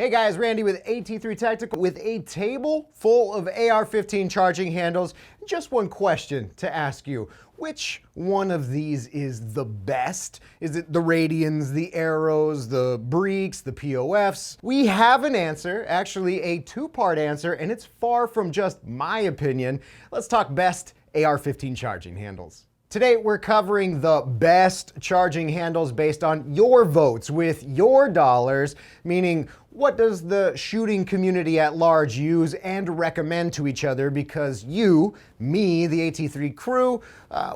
Hey guys, Randy with AT3 Tactical with a table full of AR-15 charging handles. Just one question to ask you. Which one of these is the best? Is it the Radians, the Aeros, the Breeks, the POFs? We have an answer, actually a two-part answer, and it's far from just my opinion. Let's talk best AR-15 charging handles. Today we're covering the best charging handles based on your votes with your dollars, meaning what does the shooting community at large use and recommend to each other, because you, me, the AT3 crew,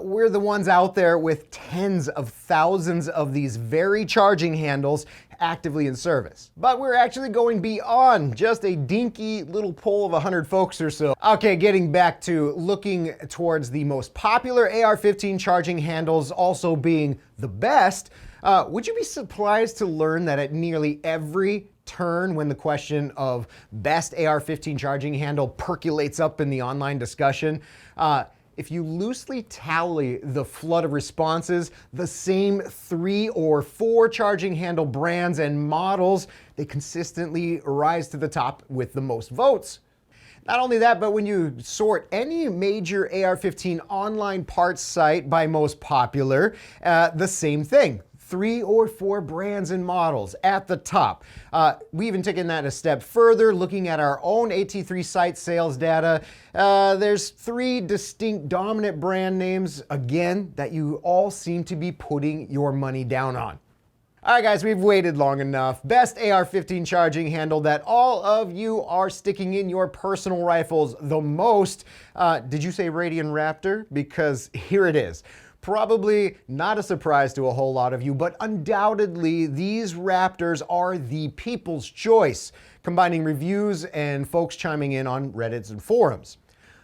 we're the ones out there with tens of thousands of these very charging handles actively in service. But we're actually going beyond just a dinky little poll of 100 folks or so. Okay, getting back to looking towards the most popular AR-15 charging handles also being the best, would you be surprised to learn that at nearly every turn when the question of best AR-15 charging handle percolates up in the online discussion, if you loosely tally the flood of responses, the same 3 or 4 charging handle brands and models, they consistently rise to the top with the most votes. Not only that, but when you sort any major AR-15 online parts site by most popular, the same thing. 3 or 4 brands and models at the top. We even taken that a step further, looking at our own AT3 site sales data. There's 3 distinct dominant brand names, again, that you all seem to be putting your money down on. All right, guys, we've waited long enough. Best AR-15 charging handle that all of you are sticking in your personal rifles the most. Did you say Radian Raptor? Because here it is. Probably not a surprise to a whole lot of you, but undoubtedly these Raptors are the people's choice, combining reviews and folks chiming in on Reddits and forums.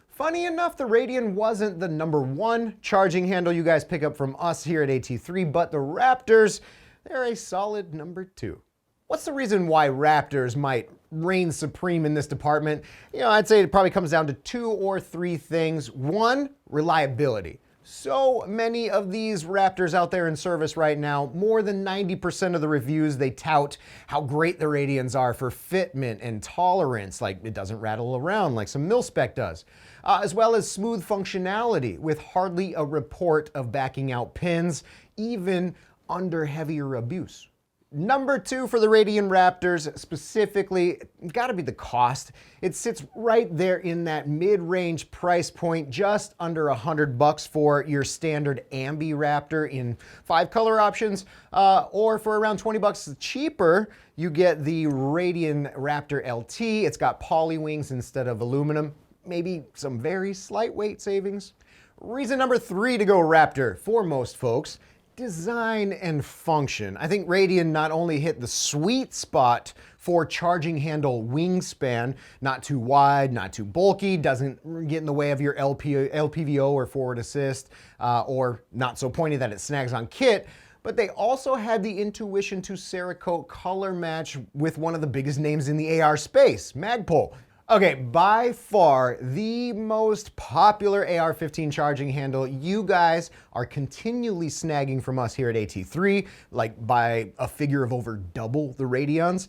Funny enough, the Radian wasn't the #1 charging handle you guys pick up from us here at AT3, but the Raptors, they're a solid #2. What's the reason why Raptors might reign supreme in this department? I'd say it probably comes down to 2 or 3 things. 1, reliability. So many of these Raptors out there in service right now, more than 90% of the reviews, they tout how great the Radians are for fitment and tolerance, like it doesn't rattle around like some Mil Spec does, as well as smooth functionality with hardly a report of backing out pins, even under heavier abuse. #2 for the Radian Raptors, specifically, gotta be the cost. It sits right there in that mid-range price point, just under $100 for your standard Ambi Raptor in 5 color options, or for around $20 cheaper, you get the Radian Raptor LT. It's got poly wings instead of aluminum, maybe some very slight weight savings. Reason #3 to go Raptor for most folks: design and function. I think Radian not only hit the sweet spot for charging handle wingspan, not too wide, not too bulky, doesn't get in the way of your LPVO or forward assist, or not so pointy that it snags on kit, but they also had the intuition to Cerakote color match with one of the biggest names in the AR space, Magpul. Okay, by far the most popular AR-15 charging handle you guys are continually snagging from us here at AT3, like by a figure of over double the Radians.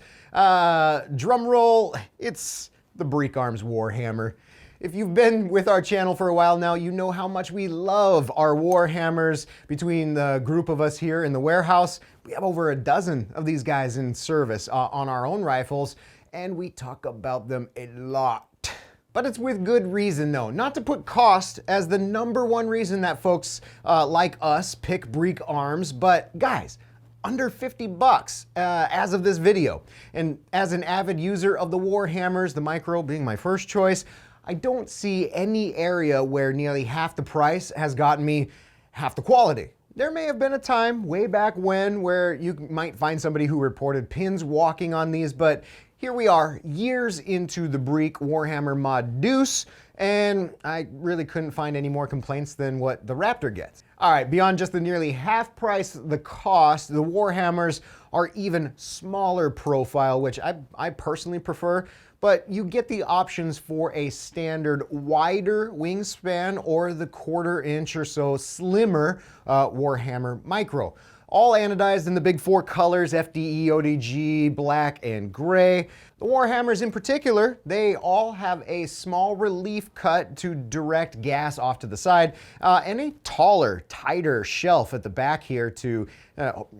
Drum roll, it's the Breek Arms Warhammer. If you've been with our channel for a while now, you know how much we love our Warhammers. Between the group of us here in the warehouse, we have over a dozen of these guys in service on our own rifles, and we talk about them a lot. But it's with good reason though, not to put cost as the #1 reason that folks like us pick Breek Arms, but guys, under $50 as of this video. And as an avid user of the Warhammers, the Micro being my first choice, I don't see any area where nearly half the price has gotten me half the quality. There may have been a time way back when where you might find somebody who reported pins walking on these, but here we are, years into the Breek Warhammer Mod Deuce, and I really couldn't find any more complaints than what the Raptor gets. All right, beyond just the nearly half price the cost, the Warhammers are even smaller profile, which I personally prefer, but you get the options for a standard wider wingspan or the 1/4 inch or so slimmer Warhammer Micro. all anodized in the big four colors, FDE, ODG, black, and gray. The Warhammers in particular, they all have a small relief cut to direct gas off to the side, and a taller, tighter shelf at the back here to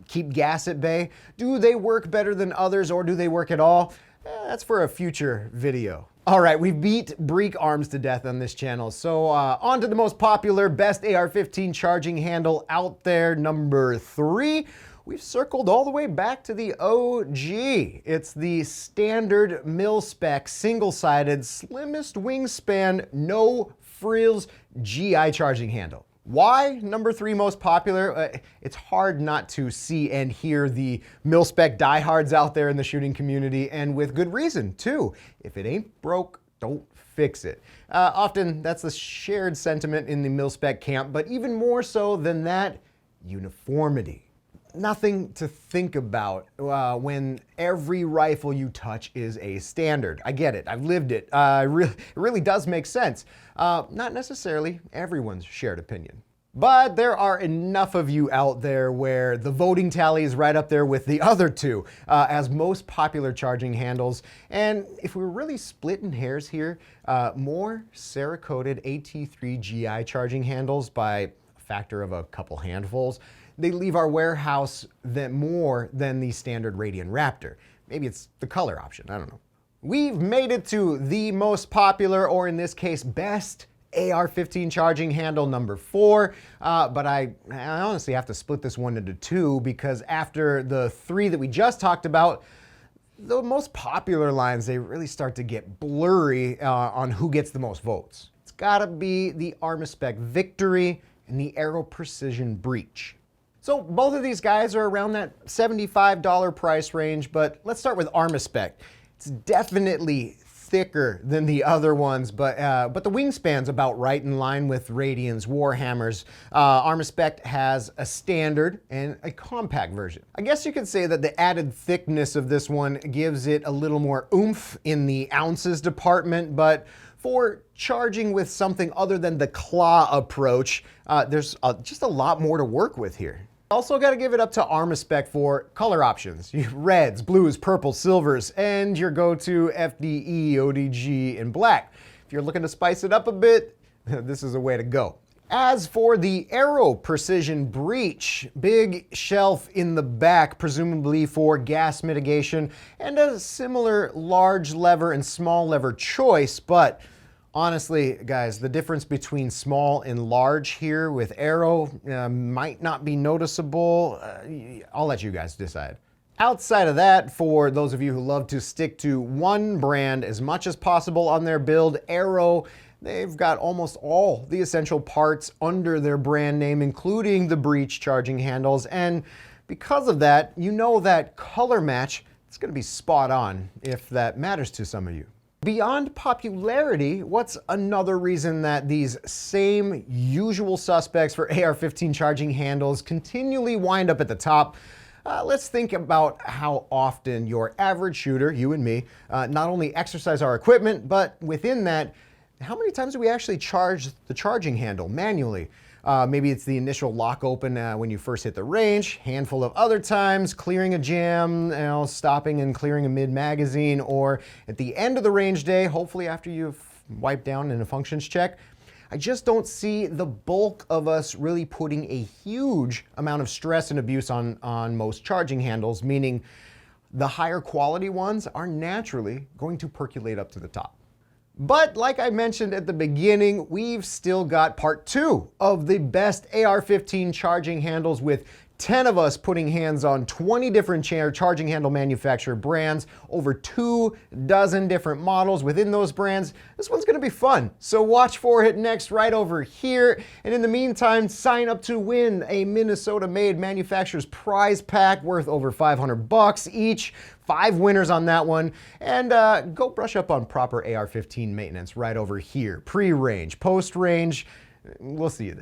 keep gas at bay. Do they work better than others, or do they work at all? That's for a future video. All right, we've beat Breek Arms to death on this channel, so on to the most popular, best AR-15 charging handle out there, number 3. We've circled all the way back to the OG. It's the standard Mil Spec, single-sided, slimmest wingspan, no frills GI charging handle. Why number 3 most popular? It's hard not to see and hear the Mil Spec diehards out there in the shooting community, and with good reason too. If it ain't broke, don't fix it. Often that's the shared sentiment in the Mil Spec camp, but even more so than that, uniformity. Nothing to think about when every rifle you touch is a standard. I get it, I've lived it. It really does make sense. Not necessarily everyone's shared opinion. But there are enough of you out there where the voting tally is right up there with the other two as most popular charging handles. And if we're really splitting hairs here, more Cerakoted AT3 GI charging handles by a factor of a couple handfuls, they leave our warehouse more than the standard Radian Raptor. Maybe it's the color option, I don't know. We've made it to the most popular, or in this case, best AR-15 charging handle, number 4, but I honestly have to split this one into 2 because after the 3 that we just talked about, the most popular lines, they really start to get blurry on who gets the most votes. It's gotta be the Armaspec Victory and the Aero Precision Breach. So both of these guys are around that $75 price range, but let's start with Armaspec. It's definitely thicker than the other ones, but the wingspan's about right in line with Radian's, Warhammer's. Armaspec has a standard and a compact version. I guess you could say that the added thickness of this one gives it a little more oomph in the ounces department, but for charging with something other than the claw approach, there's just a lot more to work with here. Also got to give it up to Armaspec for color options. Reds, blues, purples, silvers, and your go-to FDE, ODG, and black. If you're looking to spice it up a bit, this is a way to go. As for the Aero Precision Breach, big shelf in the back, presumably for gas mitigation, and a similar large lever and small lever choice, but honestly, guys, the difference between small and large here with Aero might not be noticeable. I'll let you guys decide. Outside of that, for those of you who love to stick to one brand as much as possible on their build, Aero, they've got almost all the essential parts under their brand name, including the breech charging handles. And because of that, you know that color match, it's going to be spot on if that matters to some of you. Beyond popularity, what's another reason that these same usual suspects for AR-15 charging handles continually wind up at the top? Let's think about how often your average shooter, you and me, not only exercise our equipment, but within that, how many times do we actually charge the charging handle manually? Maybe it's the initial lock open when you first hit the range, handful of other times, clearing a jam, stopping and clearing a mid-magazine, or at the end of the range day, hopefully after you've wiped down in a functions check. I just don't see the bulk of us really putting a huge amount of stress and abuse on most charging handles, meaning the higher quality ones are naturally going to percolate up to the top. But like I mentioned at the beginning, we've still got part 2 of the best AR-15 charging handles, with 10 of us putting hands on 20 different charging handle manufacturer brands, over 24 different models within those brands. This one's gonna be fun, so watch for it next right over here. And in the meantime, sign up to win a Minnesota-made manufacturer's prize pack worth over $500 each. 5 winners on that one, and go brush up on proper AR-15 maintenance right over here. Pre-range, post-range, we'll see you there.